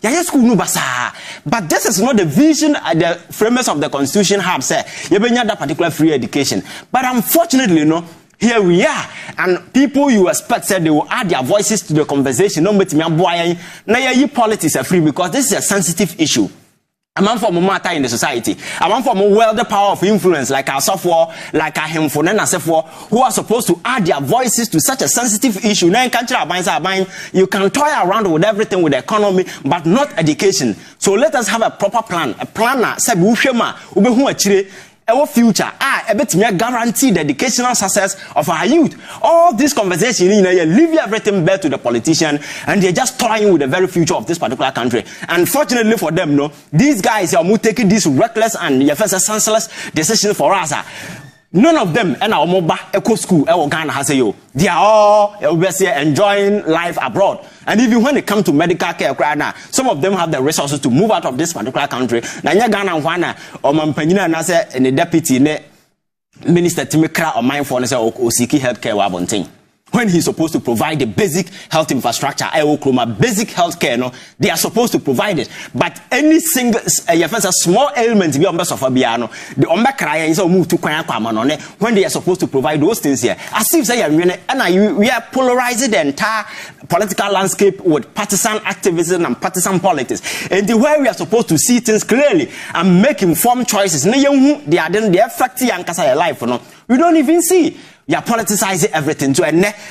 Yeah, school no basa. But this is not the vision the framers of the Constitution have said. You bring that particular free education. But unfortunately, here we are, and people you expect said they will add their voices to the conversation. No matter me, now politics are free because this is a sensitive issue. A man for more matter in the society. A man for more wealthy power of influence, like our software, like our hemphone and software, who are supposed to add their voices to such a sensitive issue. Now, you can toy around with everything with the economy, but not education. So let us have a proper plan. A planner said, our future, a bit me guarantee the educational success of our youth. All this conversation, you leave everything back to the politician, and they're just toying with the very future of this particular country. Unfortunately for them, these guys are taking this reckless and senseless decision for us. None of them and our mobile eco school Ghana has a they are all enjoying life abroad. And even when it comes to medical care, some of them have the resources to move out of this particular country. Now Ghana or Mampanyina Nasa and the deputy minister Timikra or mindfulness or Osiki healthcare wabonting. When he's supposed to provide the basic health infrastructure, basic health care, they are supposed to provide it. But any single, a small ailment, be on best of Fabiano, the Omba Kraya is move to Kwayakwaman when they are supposed to provide those things here. As if they are, we are polarizing the entire political landscape with partisan activism and partisan politics. And the way we are supposed to see things clearly and make informed choices, they are then the effect and life, we don't even see. You are politicizing everything to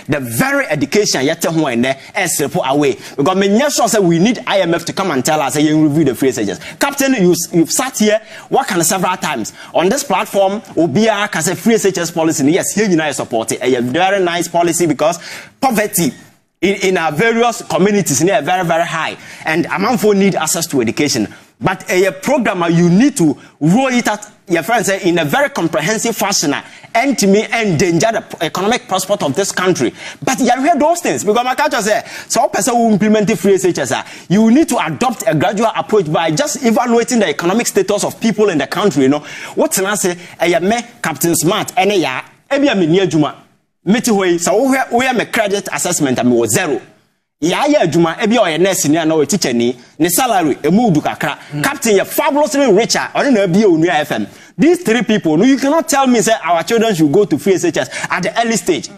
the very education you tell who is away. Because many sure say we need IMF to come and tell us you review the free SHS. Captain, you've sat here working several times on this platform. Obia can say free SHS policy. Yes, here you support it. A very nice policy because poverty in our various communities is very, very high, and amount for need access to education. But a programmer, you need to roll it out, your friends say, in a very comprehensive fashion, and to me endanger the economic prospect of this country. But you hear those things because my culture says, so person who implement the free SHS, you need to adopt a gradual approach by just evaluating the economic status of people in the country. What's an answer? Me Captain Smart, and a near Juma. Metiway, so we have a credit assessment and was zero. Yeah, Juma, ebi or nurse ni na teacher ni salary e mudu kakra. Captain, you're fabulously richer or no be on FM. These three people, no, you cannot tell me say our children should go to free SHS at the early stage.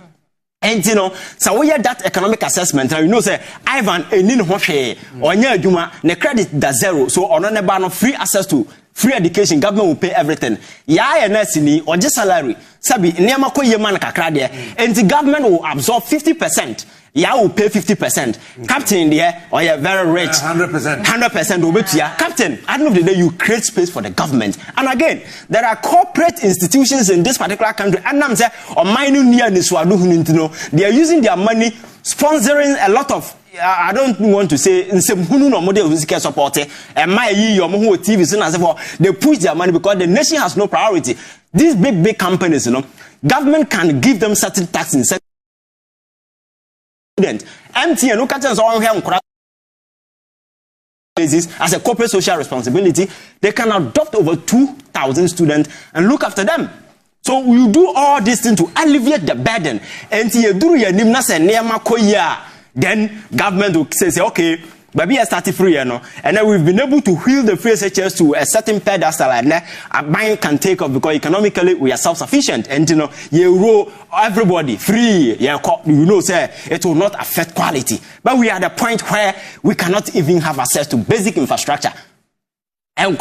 And so we had that economic assessment, and say Ivan enin hwehwe onya Juma ne credit da zero, so on no free access to free education, government will pay everything. Yeah, nurse ni or just salary. Sabi niama ko yeman kakra there, and the government will absorb 50%. Yeah, will pay 50%. Captain, there, or you're very rich. 100%. 100%. Captain, at the end of the day, you create space for the government. And again, there are corporate institutions in this particular country. And I'm saying, or they are using their money, sponsoring a lot of. I don't want to say support and my TV they push their money because the nation has no priority. These big companies, government can give them certain tax incentives. MTN look at us all here as a corporate social responsibility. They can adopt over 2,000 students and look after them. So you do all these things to alleviate the burden. And then government will say, okay, but I started free, and then we've been able to wheel the free SHS to a certain pedestal, and a bank can take off because economically we are self-sufficient, and you roll everybody free. Say it will not affect quality, but we are at a point where we cannot even have access to basic infrastructure. And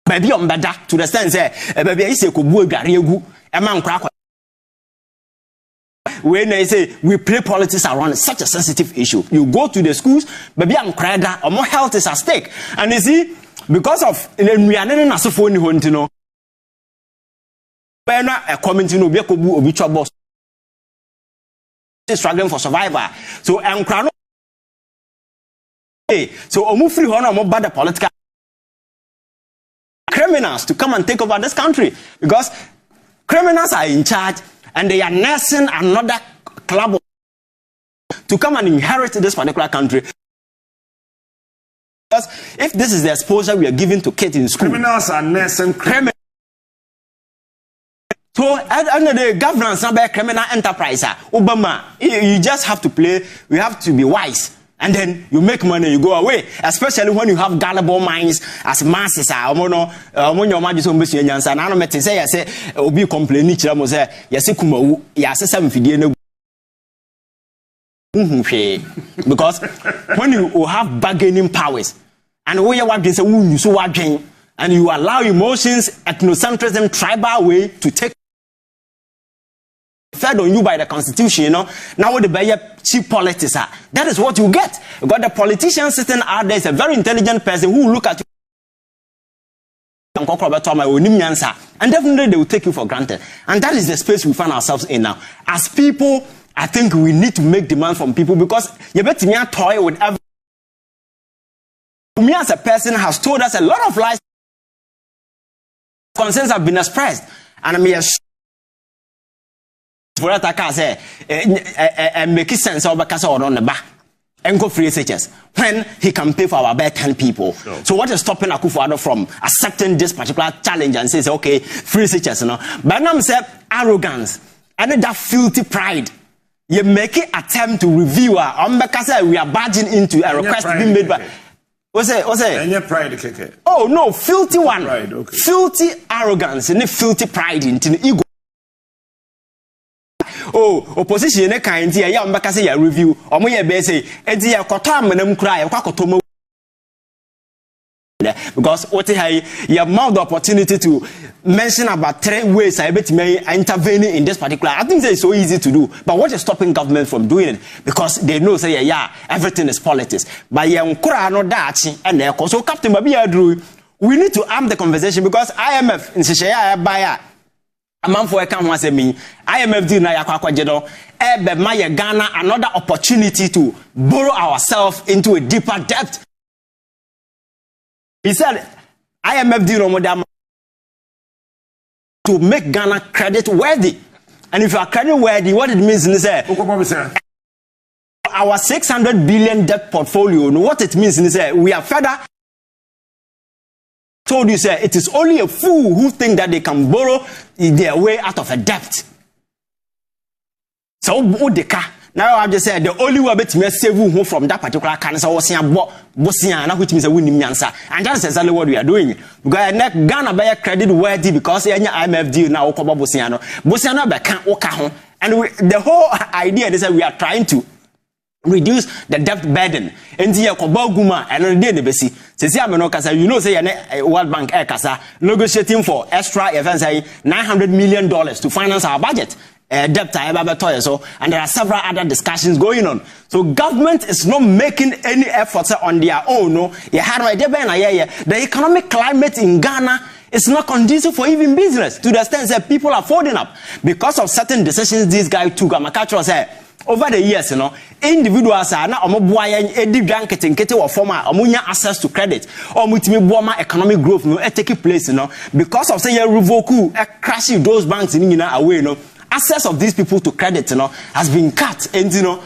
baby on better to the sense, baby, I say, when they say we play politics around such a sensitive issue, you go to the schools, baby, I'm crying or more health is at stake. And you see, because of we are not so funny, we're not a community, no, be trouble, struggling for survival. So I'm crying. So I'm free honor more bad political criminals to come and take over this country because criminals are in charge. And they are nursing another club to come and inherit this particular country. Because if this is the exposure we are giving to kids in school, criminals are nursing criminals. So under the governance of a criminal enterprise, Obama, you just have to play. We have to be wise. And then you make money, you go away. Especially when you have gullible minds as masses. When your mind is on Monsieur Yansan, I don't say, I say, Obi complain each other, Yasikumo, Yasam Fidiano. Because when you have bargaining powers, and when you have you so and you allow emotions, ethnocentrism, tribal way to take fed on you by the constitution, you know. Now what the cheap politics are. That is what you get. You got the politician sitting out there is a very intelligent person who will look at you and definitely they will take you for granted. And that is the space we find ourselves in now. As people, I think we need to make demands from people because you bet me a toy with every me as a person has told us a lot of lies. Concerns have been expressed, and I mean, for that I can say, make sense of a on the back and go free SHS when he can pay for about 10 people. Sure. So what is stopping Akufo-Addo from accepting this particular challenge and says, okay, free SHS, you know? But now say arrogance and that filthy pride. You make an attempt to review we are barging into a request being made by. What's it? And your pride, okay. Oh no, filthy one. Pride, okay. Filthy arrogance and filthy pride into the ego. Oh, opposition ne kind here, ya mbaka say ya review. Omo ye be say, enti ya koto amanam kura ya kwakoto because what you have now the opportunity to mention about 3 ways I bet me intervening in this particular. I think it's so easy to do, but what is stopping government from doing it? Because they know say yeah, everything is politics. But yeah, no dachi and so Captain Babia Drew, we need to arm the conversation because IMF in Sishaya buyer. A man for a come once me, IMF do na yakwa jedo, ebe maya Ghana another opportunity to borrow ourselves into a deeper depth. He said, IMF do to make Ghana credit worthy. And if you are credit worthy, what it means is our 600 billion debt portfolio, what it means is we are further told you, sir, it is only a fool who think that they can borrow their way out of a debt. So, now I just said the only way to save you from that particular cancer was Bosnia, which means a winning answer. And that's exactly what we are doing. Because Ghana buy credit worthy because any IMF deal now Bosnia. Bosnia can't walk home. And the whole idea is that we are trying to reduce the debt burden. And the Koboguma and the day besi. You know, say World Bank Kasa negotiating for extra events $900 million to finance our budget. Debt so, and there are several other discussions going on. So government is not making any efforts on their own. No, the economic climate in Ghana is not conducive for even business to the extent that people are folding up because of certain decisions these guys took. Over the years, you know, individuals are now or former access to credit or economic growth no taking place, you know, because of say revoke crashing those banks in away, you know. Access of these people to credit, you know, has been cut, and you know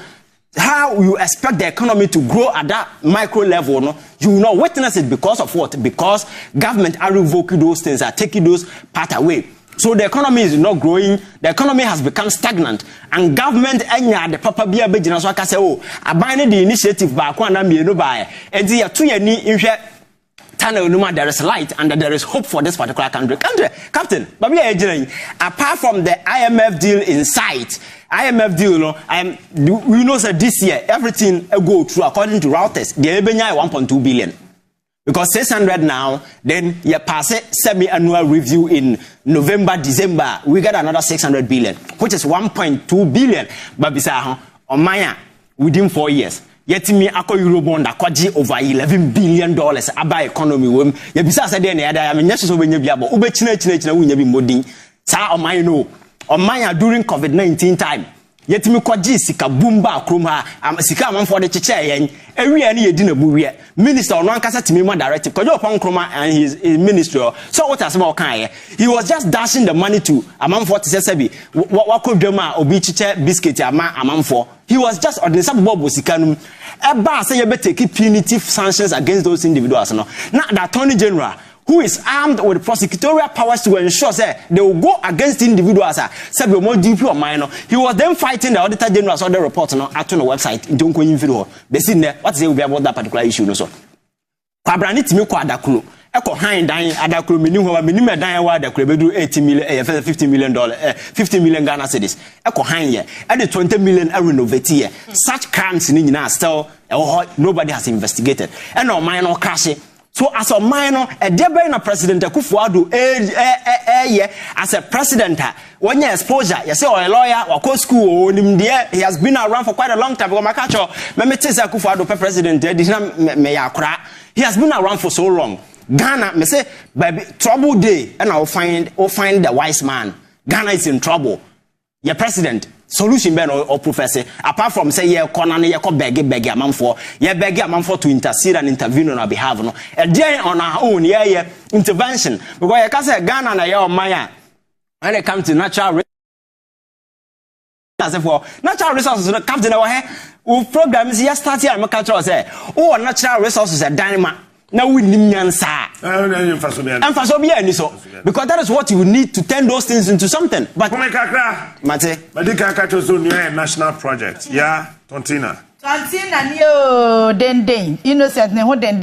how you expect the economy to grow at that micro level. You know, you will not witness it because of what? Because government are revoking those things, are taking those part away. So the economy is not growing. The economy has become stagnant, and government the proper be a so I can say, oh, I buy the initiative back one and me no buy, and the 2 year in there is light and there is hope for this particular country. Captain, but apart from the IMF deal in sight, IMF deal, we know that this year everything go through according to Reuters. The Ebenya 1.2 billion. Because 600 now, then you pass a semi-annual review in November, December, we get another 600 billion, which is 1.2 billion. But besides, on Maya, within 4 years. Yet me ako Eurobond akwaji over $11 billion aba economy wem ye bisa say dey na yada ya me nyeso so benya bia bo ube china wunya bi modin sa oman no oman during COVID-19 time yet me kwaji sika bumba akrom ha sika amanfo de cheche yen ewie na yedi na buwie minister ono ankasa timi ma directive kwaji opon kroma and his ministry so what as ma kan he was just dashing the money to amanfo to say sebi wakodwama obi cheche biscuit ama amanfo. He was just on the suburb of Sikanum. Eba say you better take punitive sanctions against those individuals. Now the Attorney General, who is armed with prosecutorial powers to ensure say they will go against individuals say be more DP or minor. He was then fighting the Auditor General so the report no at on the website don't go in video. They see what say will be about that particular issue no so. Kwabrani timi kwa adakuro eko han dan adakuro menu ho menu me dan wa adakuro bedu 80 million $50 million 50 million Ghana cedis eko han ye e de 20 million renovate here. Such crimes ni nyina still nobody has investigated and no minor crash. So as a minor, a debate in a president Akufo-Addo as a president, when you exposure, you say or a lawyer or co school or he has been around for quite a long time. Because my catcher, me say Akufo-Addo president, he has been around for so long. Ghana, me say, baby, trouble day, and I'll find the wise man. Ghana is in trouble. Your president. Solution ben or professor apart from say ye corner ye ko beg amam for to intercede and intervene on our behalf no a day on our own ye intervention because you can say Ghana na your maya when it comes to natural resources captain our here programs here start here make culture say natural resources are dynamic. Now we need answer. Because that is what you need to turn those things into something. But Mate, national project. Yeah, Tontina. Tontina, yo, den innocent, ne ho den